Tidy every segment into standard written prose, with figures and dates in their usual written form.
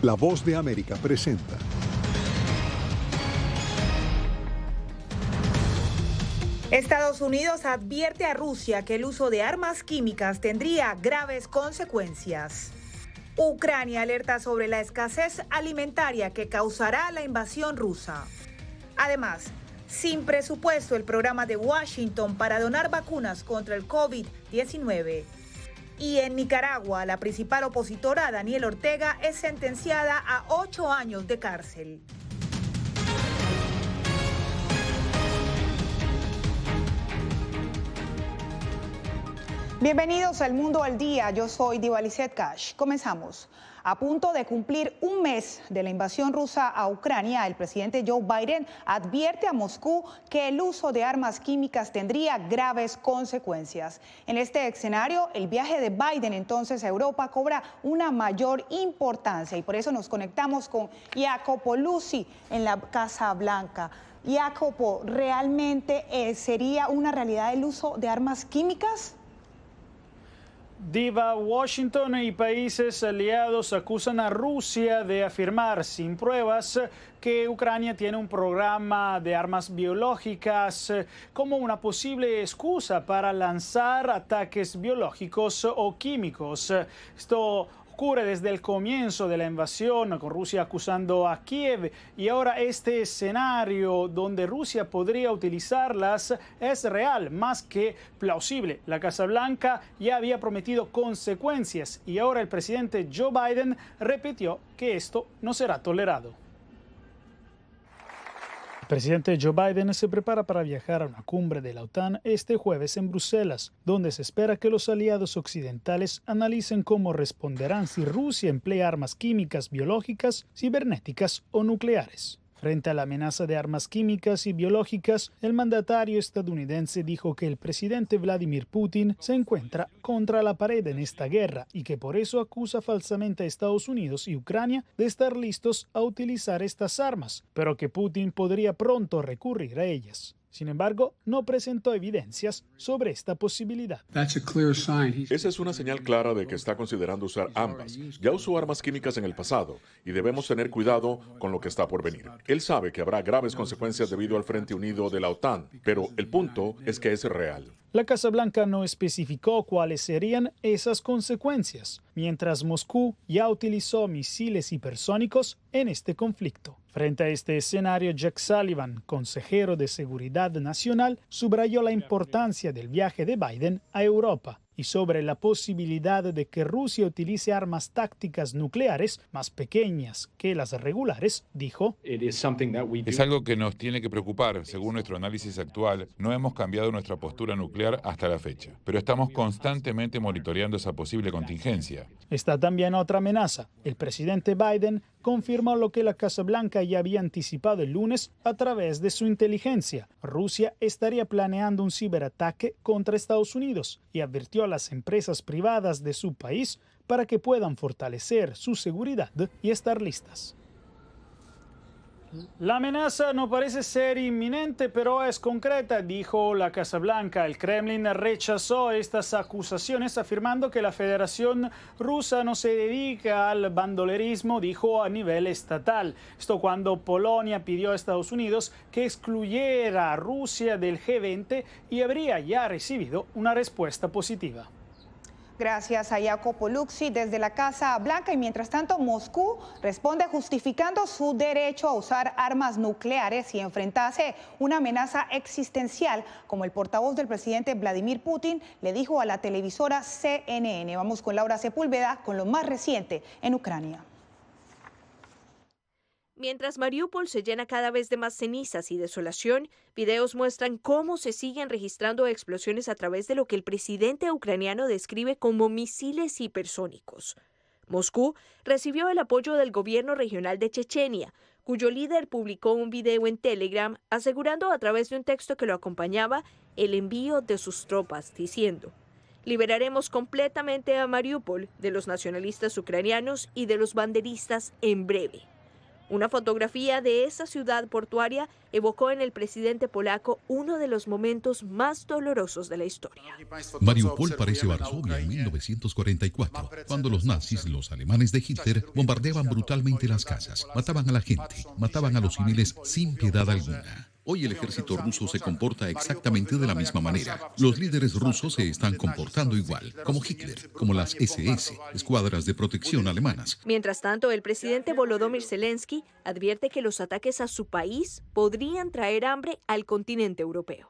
La Voz de América presenta. Estados Unidos advierte a Rusia que el uso de armas químicas tendría graves consecuencias. Ucrania alerta sobre la escasez alimentaria que causará la invasión rusa. Además, sin presupuesto el programa de Washington para donar vacunas contra el COVID-19. Y en Nicaragua, la principal opositora, Daniela Ortega, es sentenciada a 8 años de cárcel. Bienvenidos al Mundo al Día, yo soy Diva Lizeth Cash. Comenzamos. A punto de cumplir un mes de la invasión rusa a Ucrania, el presidente Joe Biden advierte a Moscú que el uso de armas químicas tendría graves consecuencias. En este escenario, el viaje de Biden entonces a Europa cobra una mayor importancia y por eso nos conectamos con Jacopo Luzzi en la Casa Blanca. Jacopo, ¿realmente sería una realidad el uso de armas químicas? Diva, Washington y países aliados acusan a Rusia de afirmar sin pruebas que Ucrania tiene un programa de armas biológicas como una posible excusa para lanzar ataques biológicos o químicos. Esto ocurre desde el comienzo de la invasión, con Rusia acusando a Kiev, y ahora este escenario donde Rusia podría utilizarlas es real, más que plausible. La Casa Blanca ya había prometido consecuencias y ahora el presidente Joe Biden repitió que esto no será tolerado. El presidente Joe Biden se prepara para viajar a una cumbre de la OTAN este jueves en Bruselas, donde se espera que los aliados occidentales analicen cómo responderán si Rusia emplea armas químicas, biológicas, cibernéticas o nucleares. Frente a la amenaza de armas químicas y biológicas, el mandatario estadounidense dijo que el presidente Vladimir Putin se encuentra contra la pared en esta guerra y que por eso acusa falsamente a Estados Unidos y Ucrania de estar listos a utilizar estas armas, pero que Putin podría pronto recurrir a ellas. Sin embargo, no presentó evidencias sobre esta posibilidad. Esa es una señal clara de que está considerando usar ambas. Ya usó armas químicas en el pasado y debemos tener cuidado con lo que está por venir. Él sabe que habrá graves consecuencias debido al Frente Unido de la OTAN, pero el punto es que es real. La Casa Blanca no especificó cuáles serían esas consecuencias, mientras Moscú ya utilizó misiles hipersónicos en este conflicto. Frente a este escenario, Jack Sullivan, consejero de Seguridad Nacional, subrayó la importancia del viaje de Biden a Europa y sobre la posibilidad de que Rusia utilice armas tácticas nucleares más pequeñas que las regulares, dijo: Es algo que nos tiene que preocupar. Según nuestro análisis actual, no hemos cambiado nuestra postura nuclear hasta la fecha, pero estamos constantemente monitoreando esa posible contingencia. Está también otra amenaza. El presidente Biden confirmó lo que la Casa Blanca ya había anticipado el lunes a través de su inteligencia. Rusia estaría planeando un ciberataque contra Estados Unidos y advirtió a las empresas privadas de su país para que puedan fortalecer su seguridad y estar listas. La amenaza no parece ser inminente, pero es concreta, dijo la Casa Blanca. El Kremlin rechazó estas acusaciones, afirmando que la Federación Rusa no se dedica al bandolerismo, dijo, a nivel estatal. Esto cuando Polonia pidió a Estados Unidos que excluyera a Rusia del G20 y habría ya recibido una respuesta positiva. Gracias a Jacopo Luzzi desde la Casa Blanca. Y mientras tanto, Moscú responde justificando su derecho a usar armas nucleares y enfrentarse una amenaza existencial, como el portavoz del presidente Vladimir Putin le dijo a la televisora CNN. Vamos con Laura Sepúlveda con lo más reciente en Ucrania. Mientras Mariupol se llena cada vez de más cenizas y desolación, videos muestran cómo se siguen registrando explosiones a través de lo que el presidente ucraniano describe como misiles hipersónicos. Moscú recibió el apoyo del gobierno regional de Chechenia, cuyo líder publicó un video en Telegram asegurando a través de un texto que lo acompañaba el envío de sus tropas, diciendo: liberaremos completamente a Mariupol de los nacionalistas ucranianos y de los banderistas en breve. Una fotografía de esa ciudad portuaria evocó en el presidente polaco uno de los momentos más dolorosos de la historia. Mariupol parece Varsovia en 1944, cuando los nazis, los alemanes de Hitler, bombardeaban brutalmente las casas, mataban a la gente, mataban a los civiles sin piedad alguna. Hoy el ejército ruso se comporta exactamente de la misma manera. Los líderes rusos se están comportando igual, como Hitler, como las SS, escuadras de protección alemanas. Mientras tanto, el presidente Volodymyr Zelensky advierte que los ataques a su país podrían traer hambre al continente europeo.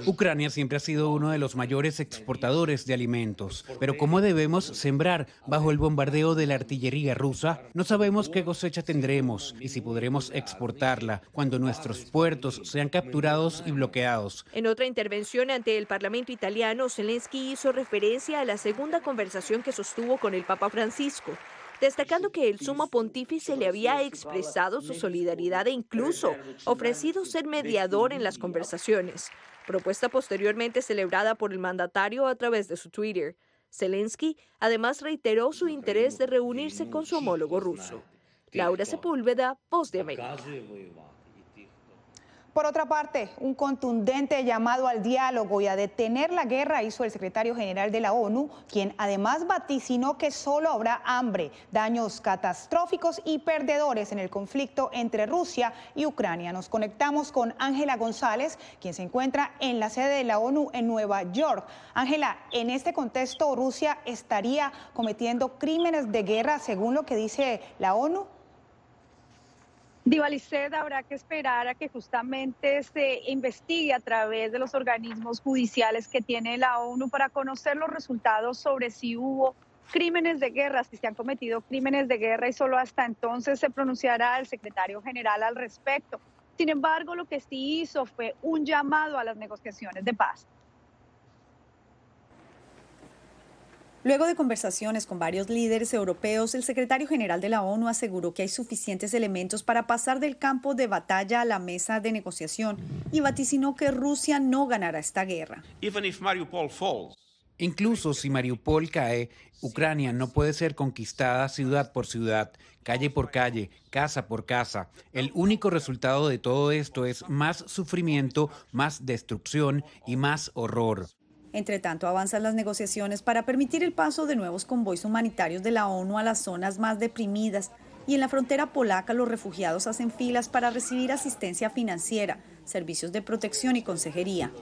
Ucrania siempre ha sido uno de los mayores exportadores de alimentos, pero ¿cómo debemos sembrar bajo el bombardeo de la artillería rusa? No sabemos qué cosecha tendremos y si podremos exportarla cuando nuestros puertos sean capturados y bloqueados. En otra intervención ante el Parlamento italiano, Zelensky hizo referencia a la segunda conversación que sostuvo con el Papa Francisco, destacando que el sumo pontífice le había expresado su solidaridad e incluso ofrecido ser mediador en las conversaciones, propuesta posteriormente celebrada por el mandatario a través de su Twitter. Zelensky además reiteró su interés de reunirse con su homólogo ruso. Laura Sepúlveda, Voz de América. Por otra parte, un contundente llamado al diálogo y a detener la guerra hizo el secretario general de la ONU, quien además vaticinó que solo habrá hambre, daños catastróficos y perdedores en el conflicto entre Rusia y Ucrania. Nos conectamos con Ángela González, quien se encuentra en la sede de la ONU en Nueva York. Ángela, en este contexto, ¿Rusia estaría cometiendo crímenes de guerra según lo que dice la ONU? Divalicet, habrá que esperar a que justamente se investigue a través de los organismos judiciales que tiene la ONU para conocer los resultados sobre si hubo crímenes de guerra, si se han cometido crímenes de guerra, y solo hasta entonces se pronunciará el secretario general al respecto. Sin embargo, lo que sí hizo fue un llamado a las negociaciones de paz. Luego de conversaciones con varios líderes europeos, el secretario general de la ONU aseguró que hay suficientes elementos para pasar del campo de batalla a la mesa de negociación y vaticinó que Rusia no ganará esta guerra. Incluso si Mariupol cae, Ucrania no puede ser conquistada ciudad por ciudad, calle por calle, casa por casa. El único resultado de todo esto es más sufrimiento, más destrucción y más horror. Entre tanto, avanzan las negociaciones para permitir el paso de nuevos convoys humanitarios de la ONU a las zonas más deprimidas, y en la frontera polaca los refugiados hacen filas para recibir asistencia financiera, servicios de protección y consejería.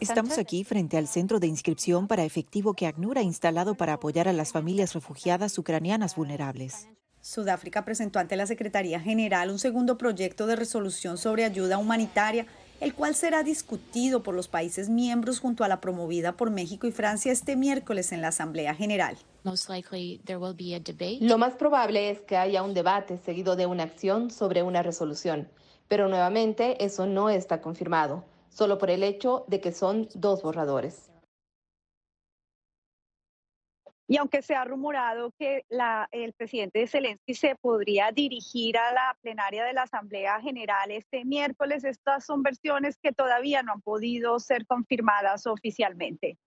Estamos aquí frente al centro de inscripción para efectivo que ACNUR ha instalado para apoyar a las familias refugiadas ucranianas vulnerables. Sudáfrica presentó ante la Secretaría General un segundo proyecto de resolución sobre ayuda humanitaria, el cual será discutido por los países miembros junto a la promovida por México y Francia este miércoles en la Asamblea General. Lo más probable es que haya un debate seguido de una acción sobre una resolución, pero nuevamente eso no está confirmado, solo por el hecho de que son dos borradores. Y aunque se ha rumorado que el presidente Zelensky se podría dirigir a la plenaria de la Asamblea General este miércoles, estas son versiones que todavía no han podido ser confirmadas oficialmente.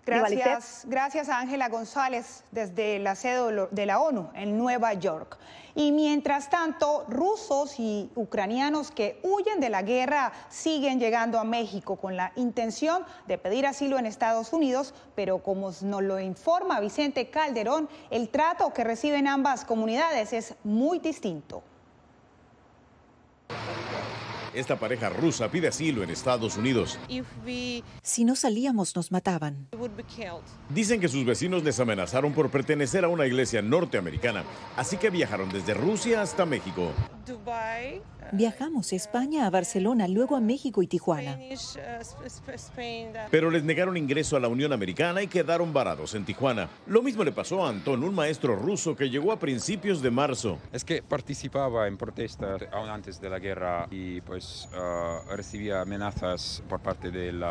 Gracias a Ángela González desde la sede de la ONU en Nueva York. Y mientras tanto, rusos y ucranianos que huyen de la guerra siguen llegando a México con la intención de pedir asilo en Estados Unidos, pero como nos lo informa Vicente Calderón, el trato que reciben ambas comunidades es muy distinto. Esta pareja rusa pide asilo en Estados Unidos. Si no salíamos, nos mataban. Dicen que sus vecinos les amenazaron por pertenecer a una iglesia norteamericana, así que viajaron desde Rusia hasta México. Viajamos a España, a Barcelona, luego a México y Tijuana. Pero les negaron ingreso a la Unión Americana y quedaron varados en Tijuana. Lo mismo le pasó a Antón, un maestro ruso que llegó a principios de marzo. Es que participaba en protestas aún antes de la guerra y pues recibía amenazas por parte del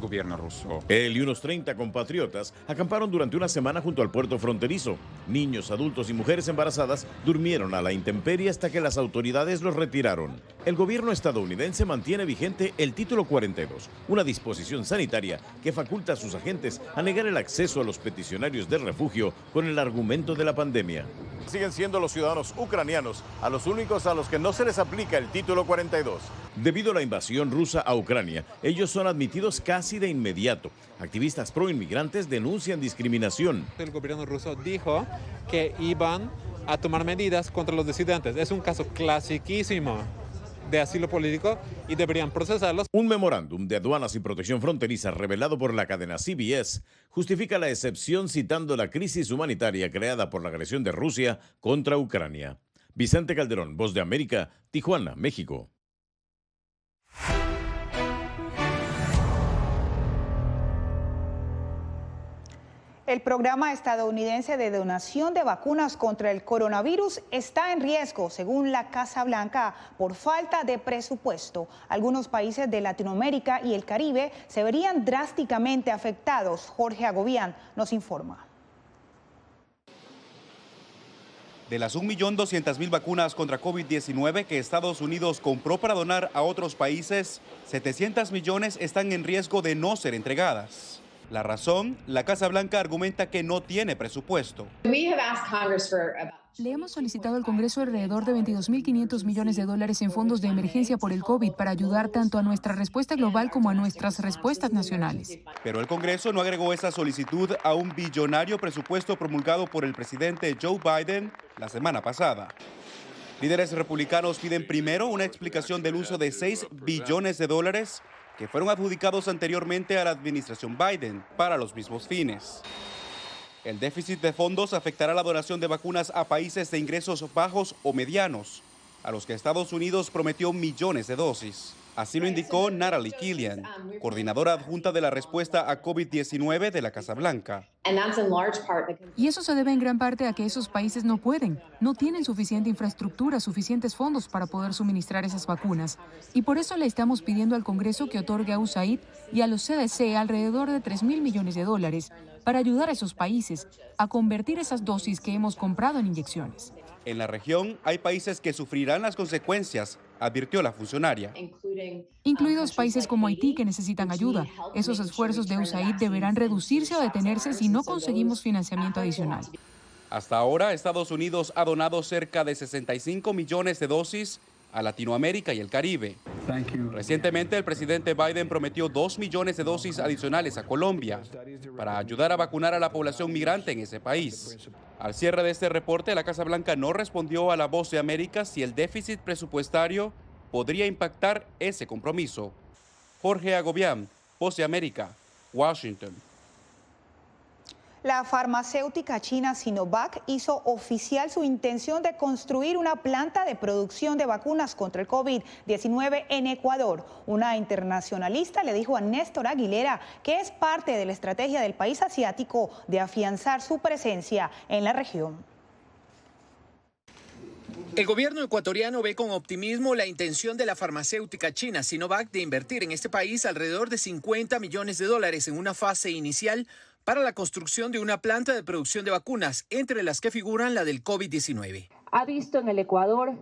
gobierno ruso. Él y unos 30 compatriotas acamparon durante una semana junto al puerto fronterizo. Niños, adultos y mujeres embarazadas durmieron a la intemperie hasta que las autoridades los retiraron emigraron. El gobierno estadounidense mantiene vigente el Título 42, una disposición sanitaria que faculta a sus agentes a negar el acceso a los peticionarios de refugio con el argumento de la pandemia. Siguen siendo los ciudadanos ucranianos a los únicos a los que no se les aplica el Título 42. Debido a la invasión rusa a Ucrania, ellos son admitidos casi de inmediato. Activistas pro-inmigrantes denuncian discriminación. El gobierno ruso dijo que iban a tomar medidas contra los disidentes. Es un caso clasiquísimo de asilo político y deberían procesarlos. Un memorándum de aduanas y protección fronteriza revelado por la cadena CBS justifica la excepción citando la crisis humanitaria creada por la agresión de Rusia contra Ucrania. Vicente Calderón, Voz de América, Tijuana, México. El programa estadounidense de donación de vacunas contra el coronavirus está en riesgo, según la Casa Blanca, por falta de presupuesto. Algunos países de Latinoamérica y el Caribe se verían drásticamente afectados. Jorge Agobián nos informa. De las 1.200.000 vacunas contra COVID-19 que Estados Unidos compró para donar a otros países, 700 millones están en riesgo de no ser entregadas. La razón, la Casa Blanca argumenta que no tiene presupuesto. Le hemos solicitado al Congreso alrededor de $22.500 millones en fondos de emergencia por el COVID para ayudar tanto a nuestra respuesta global como a nuestras respuestas nacionales. Pero el Congreso no agregó esa solicitud a un billonario presupuesto promulgado por el presidente Joe Biden la semana pasada. Líderes republicanos piden primero una explicación del uso de $6 billones que fueron adjudicados anteriormente a la administración Biden para los mismos fines. El déficit de fondos afectará la donación de vacunas a países de ingresos bajos o medianos, a los que Estados Unidos prometió millones de dosis. Así lo indicó Natalie Killian, coordinadora adjunta de la respuesta a COVID-19 de la Casa Blanca. Y eso se debe en gran parte a que esos países no tienen suficiente infraestructura, suficientes fondos para poder suministrar esas vacunas. Y por eso le estamos pidiendo al Congreso que otorgue a USAID y a los CDC alrededor de $3.000 millones para ayudar a esos países a convertir esas dosis que hemos comprado en inyecciones. En la región hay países que sufrirán las consecuencias, advirtió la funcionaria. Incluidos países como Haití que necesitan ayuda. Esos esfuerzos de USAID deberán reducirse o detenerse si no conseguimos financiamiento adicional. Hasta ahora, Estados Unidos ha donado cerca de 65 millones de dosis a Latinoamérica y el Caribe. Recientemente, el presidente Biden prometió 2 millones de dosis adicionales a Colombia para ayudar a vacunar a la población migrante en ese país. Al cierre de este reporte, la Casa Blanca no respondió a la Voz de América si el déficit presupuestario podría impactar ese compromiso. Jorge Agobián, Voz de América, Washington. La farmacéutica china Sinovac hizo oficial su intención de construir una planta de producción de vacunas contra el COVID-19 en Ecuador. Una internacionalista le dijo a Néstor Aguilera que es parte de la estrategia del país asiático de afianzar su presencia en la región. El gobierno ecuatoriano ve con optimismo la intención de la farmacéutica china Sinovac de invertir en este país alrededor de $50 millones en una fase inicial para la construcción de una planta de producción de vacunas, entre las que figuran la del COVID-19. Ha visto en el Ecuador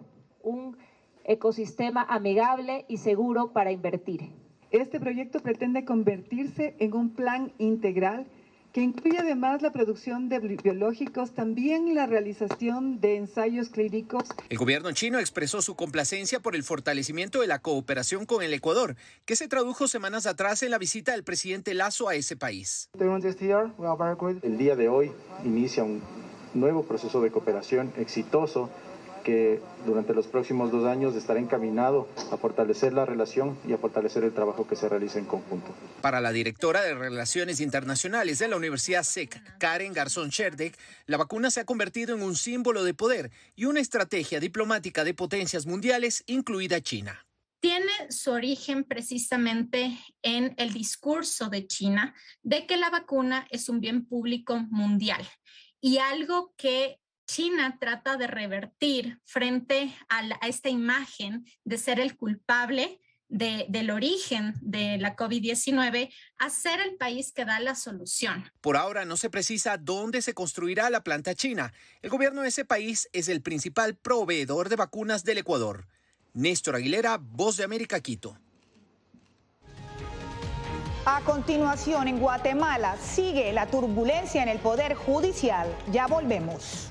un ecosistema amigable y seguro para invertir. Este proyecto pretende convertirse en un plan integral que incluye además la producción de biológicos, también la realización de ensayos clínicos. El gobierno chino expresó su complacencia por el fortalecimiento de la cooperación con el Ecuador, que se tradujo semanas atrás en la visita del presidente Lasso a ese país. El día de hoy inicia un nuevo proceso de cooperación exitoso que durante los próximos 2 años estará encaminado a fortalecer la relación y a fortalecer el trabajo que se realiza en conjunto. Para la directora de Relaciones Internacionales de la Universidad SEC, Karen Garzón Cherdek, la vacuna se ha convertido en un símbolo de poder y una estrategia diplomática de potencias mundiales, incluida China. Tiene su origen precisamente en el discurso de China de que la vacuna es un bien público mundial y algo que China trata de revertir frente a esta imagen de ser el culpable del origen de la COVID-19 a ser el país que da la solución. Por ahora no se precisa dónde se construirá la planta china. El gobierno de ese país es el principal proveedor de vacunas del Ecuador. Néstor Aguilera, Voz de América, Quito. A continuación, en Guatemala sigue la turbulencia en el Poder Judicial. Ya volvemos.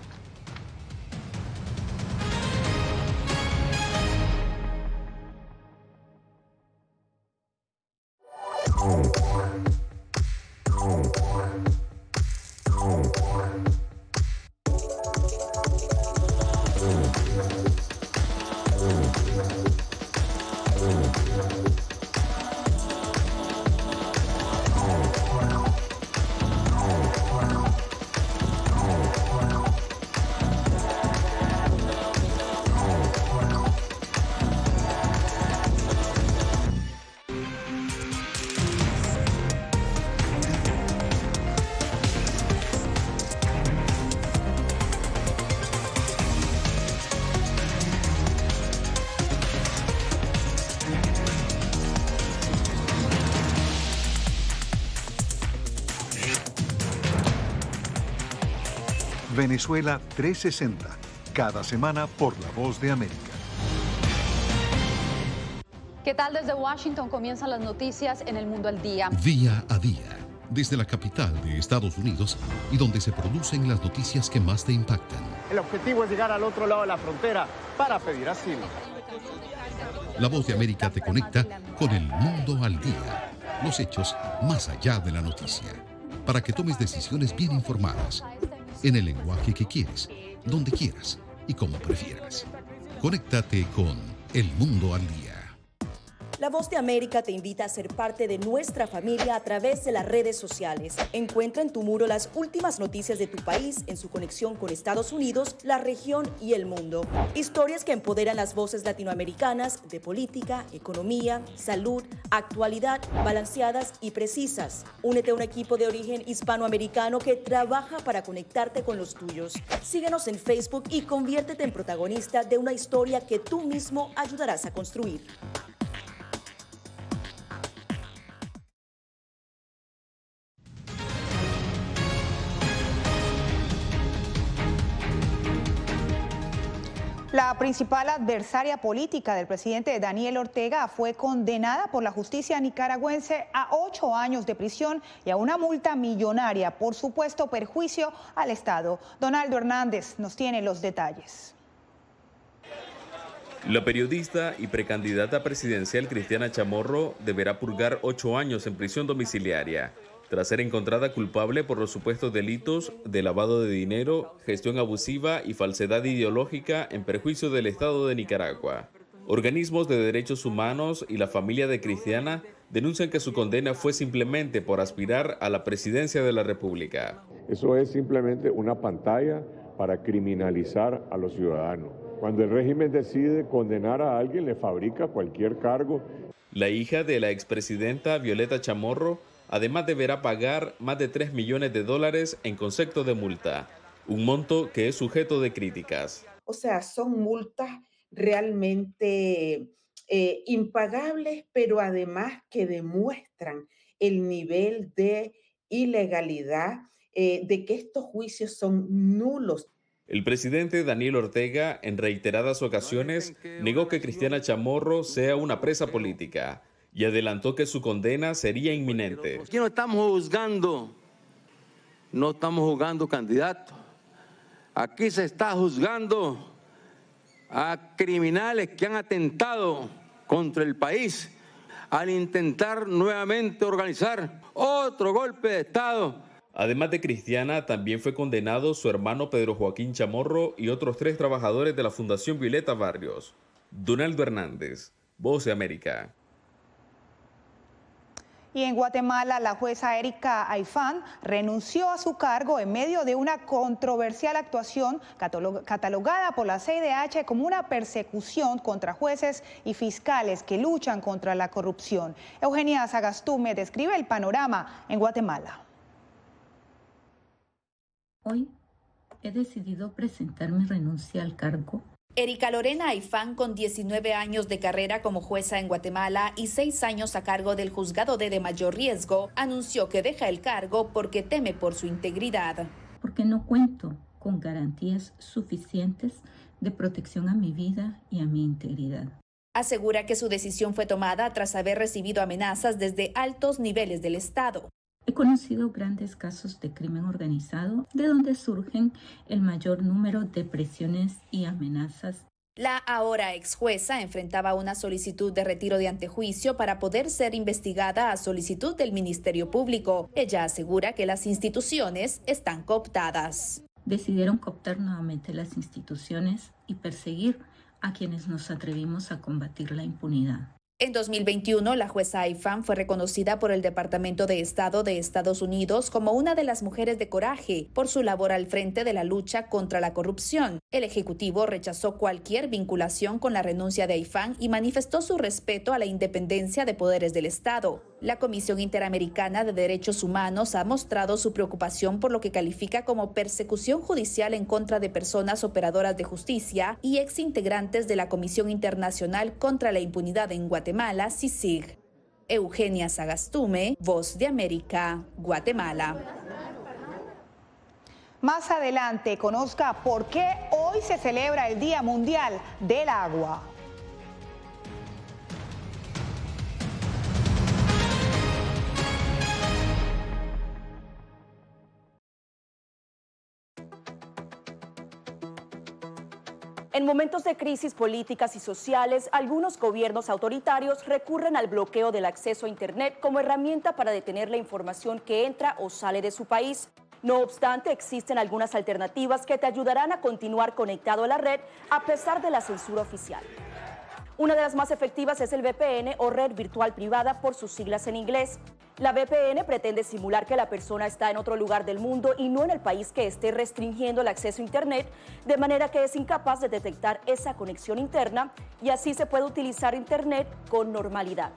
Venezuela 360, cada semana por La Voz de América. ¿Qué tal? Desde Washington comienzan las noticias en El Mundo al Día. Día a día, desde la capital de Estados Unidos y donde se producen las noticias que más te impactan. El objetivo es llegar al otro lado de la frontera para pedir asilo. La Voz de América te conecta con El Mundo al Día. Los hechos más allá de la noticia. Para que tomes decisiones bien informadas. En el lenguaje que quieres, donde quieras y como prefieras. Conéctate con El Mundo al Día. La Voz de América te invita a ser parte de nuestra familia a través de las redes sociales. Encuentra en tu muro las últimas noticias de tu país en su conexión con Estados Unidos, la región y el mundo. Historias que empoderan las voces latinoamericanas de política, economía, salud, actualidad, balanceadas y precisas. Únete a un equipo de origen hispanoamericano que trabaja para conectarte con los tuyos. Síguenos en Facebook y conviértete en protagonista de una historia que tú mismo ayudarás a construir. La principal adversaria política del presidente Daniel Ortega fue condenada por la justicia nicaragüense a 8 años de prisión y a una multa millonaria por supuesto perjuicio al Estado. Donaldo Hernández nos tiene los detalles. La periodista y precandidata presidencial Cristiana Chamorro deberá purgar 8 años en prisión domiciliaria, tras ser encontrada culpable por los supuestos delitos de lavado de dinero, gestión abusiva y falsedad ideológica en perjuicio del Estado de Nicaragua. Organismos de derechos humanos y la familia de Cristiana denuncian que su condena fue simplemente por aspirar a la presidencia de la República. Eso es simplemente una pantalla para criminalizar a los ciudadanos. Cuando el régimen decide condenar a alguien, le fabrica cualquier cargo. La hija de la expresidenta Violeta Chamorro además deberá pagar más de $3 millones en concepto de multa, un monto que es sujeto de críticas. O sea, son multas realmente impagables, pero además que demuestran el nivel de ilegalidad, de que estos juicios son nulos. El presidente Daniel Ortega, en reiteradas ocasiones, negó que Cristiana Chamorro sea una presa política y adelantó que su condena sería inminente. Aquí no estamos juzgando candidatos. Aquí se está juzgando a criminales que han atentado contra el país al intentar nuevamente organizar otro golpe de Estado. Además de Cristiana, también fue condenado su hermano Pedro Joaquín Chamorro y otros 3 trabajadores de la Fundación Violeta Barrios. Donaldo Hernández, Voz de América. Y en Guatemala, la jueza Erika Aifán renunció a su cargo en medio de una controversial actuación catalogada por la CIDH como una persecución contra jueces y fiscales que luchan contra la corrupción. Eugenia Sagastume describe el panorama en Guatemala. Hoy he decidido presentar mi renuncia al cargo. Erika Lorena Aifán, con 19 años de carrera como jueza en Guatemala y 6 años a cargo del juzgado de mayor riesgo, anunció que deja el cargo porque teme por su integridad. Porque no cuento con garantías suficientes de protección a mi vida y a mi integridad. Asegura que su decisión fue tomada tras haber recibido amenazas desde altos niveles del Estado. He conocido grandes casos de crimen organizado, de donde surgen el mayor número de presiones y amenazas. La ahora ex jueza enfrentaba una solicitud de retiro de antejuicio para poder ser investigada a solicitud del Ministerio Público. Ella asegura que las instituciones están cooptadas. Decidieron cooptar nuevamente las instituciones y perseguir a quienes nos atrevimos a combatir la impunidad. En 2021, la jueza Aifán fue reconocida por el Departamento de Estado de Estados Unidos como una de las mujeres de coraje por su labor al frente de la lucha contra la corrupción. El Ejecutivo rechazó cualquier vinculación con la renuncia de Aifán y manifestó su respeto a la independencia de poderes del Estado. La Comisión Interamericana de Derechos Humanos ha mostrado su preocupación por lo que califica como persecución judicial en contra de personas operadoras de justicia y exintegrantes de la Comisión Internacional contra la Impunidad en Guatemala, CICIG. Eugenia Sagastume, Voz de América, Guatemala. Más adelante, conozca por qué hoy se celebra el Día Mundial del Agua. En momentos de crisis políticas y sociales, algunos gobiernos autoritarios recurren al bloqueo del acceso a Internet como herramienta para detener la información que entra o sale de su país. No obstante, existen algunas alternativas que te ayudarán a continuar conectado a la red a pesar de la censura oficial. Una de las más efectivas es el VPN o red virtual privada por sus siglas en inglés. La VPN pretende simular que la persona está en otro lugar del mundo y no en el país que esté restringiendo el acceso a Internet, de manera que es incapaz de detectar esa conexión interna y así se puede utilizar Internet con normalidad.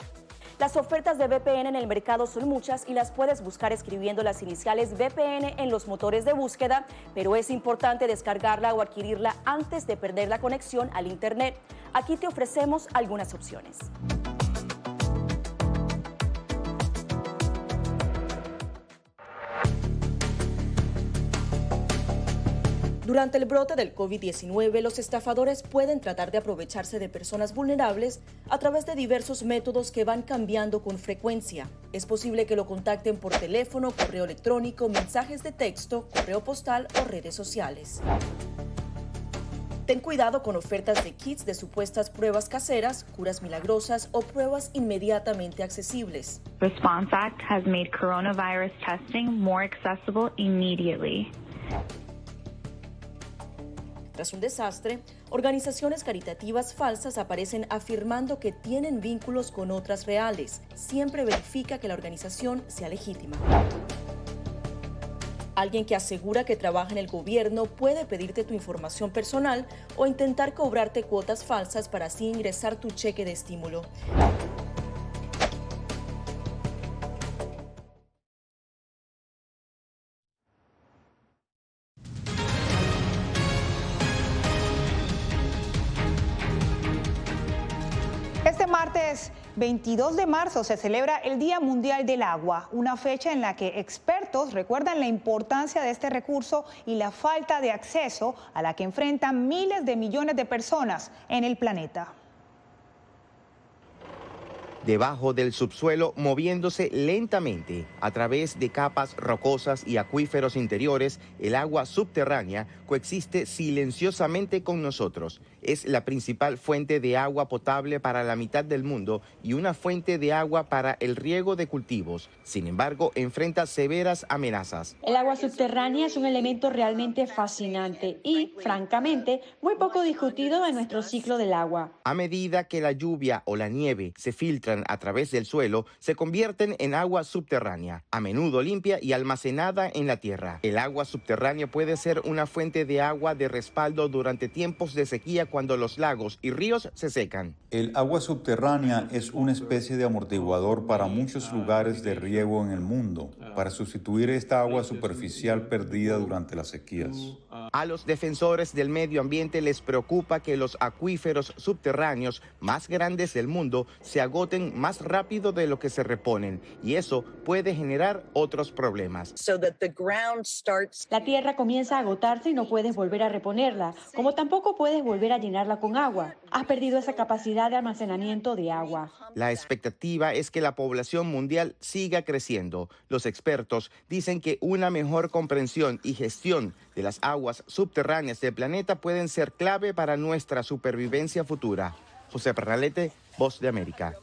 Las ofertas de VPN en el mercado son muchas y las puedes buscar escribiendo las iniciales VPN en los motores de búsqueda, pero es importante descargarla o adquirirla antes de perder la conexión al Internet. Aquí te ofrecemos algunas opciones. Durante el brote del COVID-19, los estafadores pueden tratar de aprovecharse de personas vulnerables a través de diversos métodos que van cambiando con frecuencia. Es posible que lo contacten por teléfono, correo electrónico, mensajes de texto, correo postal o redes sociales. Ten cuidado con ofertas de kits de supuestas pruebas caseras, curas milagrosas o pruebas inmediatamente accesibles. Response Act has made coronavirus testing more accessible immediately. Tras un desastre, organizaciones caritativas falsas aparecen afirmando que tienen vínculos con otras reales. Siempre verifica que la organización sea legítima. Alguien que asegura que trabaja en el gobierno puede pedirte tu información personal o intentar cobrarte cuotas falsas para así ingresar tu cheque de estímulo. Este martes 22 de marzo se celebra el Día Mundial del Agua, una fecha en la que expertos recuerdan la importancia de este recurso y la falta de acceso a la que enfrentan miles de millones de personas en el planeta. Debajo del subsuelo, moviéndose lentamente a través de capas rocosas y acuíferos interiores, el agua subterránea coexiste silenciosamente con nosotros. Es la principal fuente de agua potable para la mitad del mundo y una fuente de agua para el riego de cultivos. Sin embargo, enfrenta severas amenazas. El agua subterránea es un elemento realmente fascinante y, francamente, muy poco discutido en nuestro ciclo del agua. A medida que la lluvia o la nieve se filtran a través del suelo, se convierten en agua subterránea, a menudo limpia y almacenada en la tierra. El agua subterránea puede ser una fuente de agua de respaldo durante tiempos de sequía cuando los lagos y ríos se secan. El agua subterránea es una especie de amortiguador para muchos lugares de riego en el mundo, para sustituir esta agua superficial perdida durante las sequías. A los defensores del medio ambiente les preocupa que los acuíferos subterráneos más grandes del mundo se agoten más rápido de lo que se reponen, y eso puede generar otros problemas. La tierra comienza a agotarse y no puedes volver a reponerla, como tampoco puedes volver a llenarla con agua. has perdido esa capacidad de almacenamiento de agua. La expectativa es que la población mundial siga creciendo. Los expertos dicen que una mejor comprensión y gestión de las aguas subterráneas del planeta pueden ser clave para nuestra supervivencia futura. José Pernalete, Voz de América.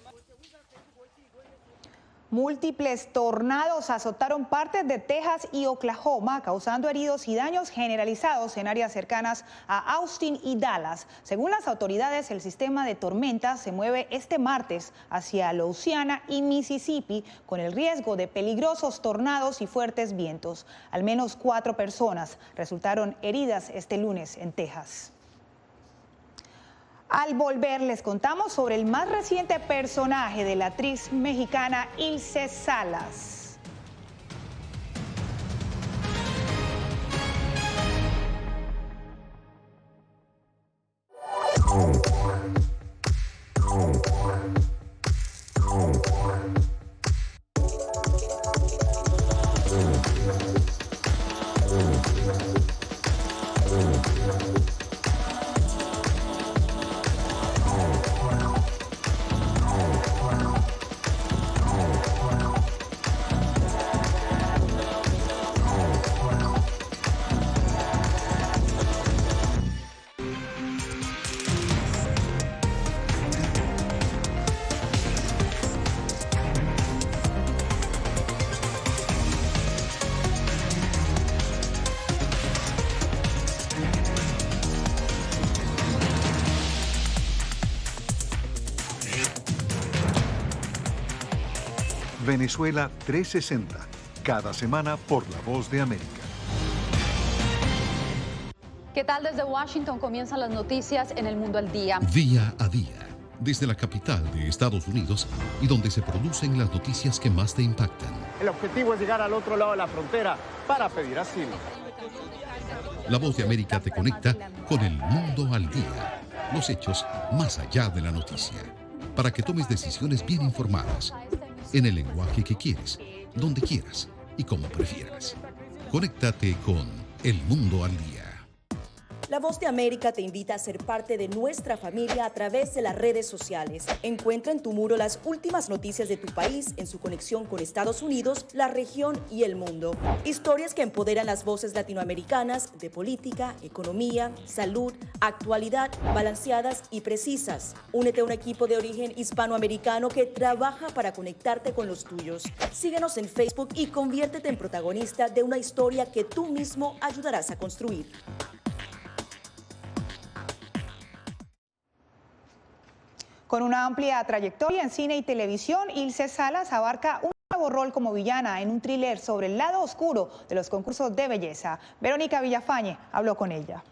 Múltiples tornados azotaron partes de Texas y Oklahoma, causando heridos y daños generalizados en áreas cercanas a Austin y Dallas. Según las autoridades, el sistema de tormentas se mueve este martes hacia Louisiana y Mississippi, con el riesgo de peligrosos tornados y fuertes vientos. Al menos 4 personas resultaron heridas este lunes en Texas. Al volver les contamos sobre el más reciente personaje de la actriz mexicana Ilse Salas. Venezuela 360, cada semana por La Voz de América. ¿Qué tal? Desde Washington comienzan las noticias en El Mundo al Día. Día a día, desde la capital de Estados Unidos y donde se producen las noticias que más te impactan. El objetivo es llegar al otro lado de la frontera para pedir asilo. La Voz de América te conecta con El Mundo al Día, los hechos más allá de la noticia, para que tomes decisiones bien informadas, en el lenguaje que quieres, donde quieras y como prefieras. Conéctate con El Mundo al Día. La Voz de América te invita a ser parte de nuestra familia a través de las redes sociales. Encuentra en tu muro las últimas noticias de tu país en su conexión con Estados Unidos, la región y el mundo. Historias que empoderan las voces latinoamericanas de política, economía, salud, actualidad, balanceadas y precisas. Únete a un equipo de origen hispanoamericano que trabaja para conectarte con los tuyos. Síguenos en Facebook y conviértete en protagonista de una historia que tú mismo ayudarás a construir. Con una amplia trayectoria en cine y televisión, Ilse Salas abarca un nuevo rol como villana en un thriller sobre el lado oscuro de los concursos de belleza. Verónica Villafañe habló con ella.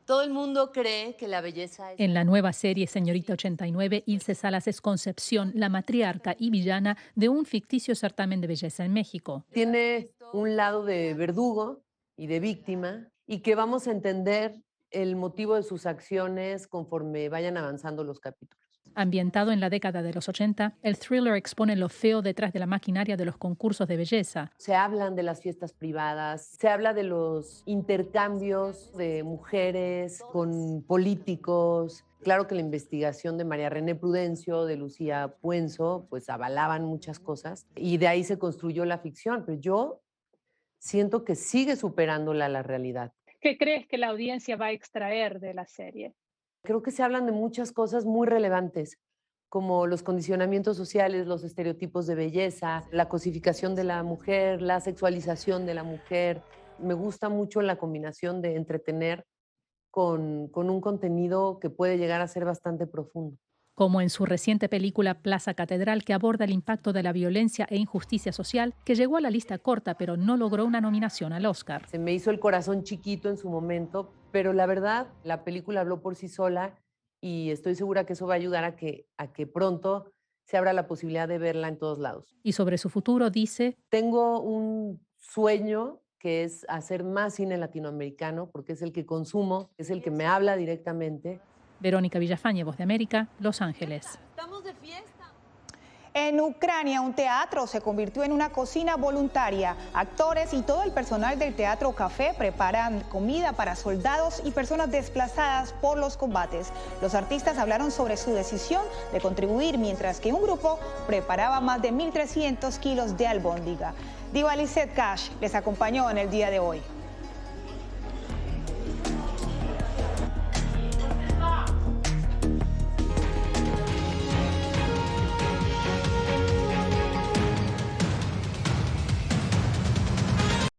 Todo el mundo cree que la belleza es... En la nueva serie Señorita 89, Ilse Salas es Concepción, la matriarca y villana de un ficticio certamen de belleza en México. Tiene un lado de verdugo y de víctima, y que vamos a entender el motivo de sus acciones conforme vayan avanzando los capítulos. Ambientado en la década de los 80, el thriller expone lo feo detrás de la maquinaria de los concursos de belleza. Se hablan de las fiestas privadas, se habla de los intercambios de mujeres con políticos. Claro que la investigación de María René Prudencio, de Lucía Puenzo, pues avalaban muchas cosas y de ahí se construyó la ficción, pero yo siento que sigue superándola la realidad. ¿Qué crees que la audiencia va a extraer de la serie? Creo que se hablan de muchas cosas muy relevantes, como los condicionamientos sociales, los estereotipos de belleza, la cosificación de la mujer, la sexualización de la mujer. Me gusta mucho la combinación de entretener con un contenido que puede llegar a ser bastante profundo. Como en su reciente película Plaza Catedral, que aborda el impacto de la violencia e injusticia social, que llegó a la lista corta pero no logró una nominación al Oscar. Se me hizo el corazón chiquito en su momento, pero la verdad, la película habló por sí sola y estoy segura que eso va a ayudar a que pronto se abra la posibilidad de verla en todos lados. Y sobre su futuro dice: tengo un sueño que es hacer más cine latinoamericano, porque es el que consumo, es el que me habla directamente. Verónica Villafañe, Voz de América, Los Ángeles. Estamos de fiesta. En Ucrania, un teatro se convirtió en una cocina voluntaria. Actores y todo el personal del Teatro Café preparan comida para soldados y personas desplazadas por los combates. Los artistas hablaron sobre su decisión de contribuir, mientras que un grupo preparaba más de 1.300 kilos de albóndiga. Diva Lizeth Cash les acompañó en el día de hoy.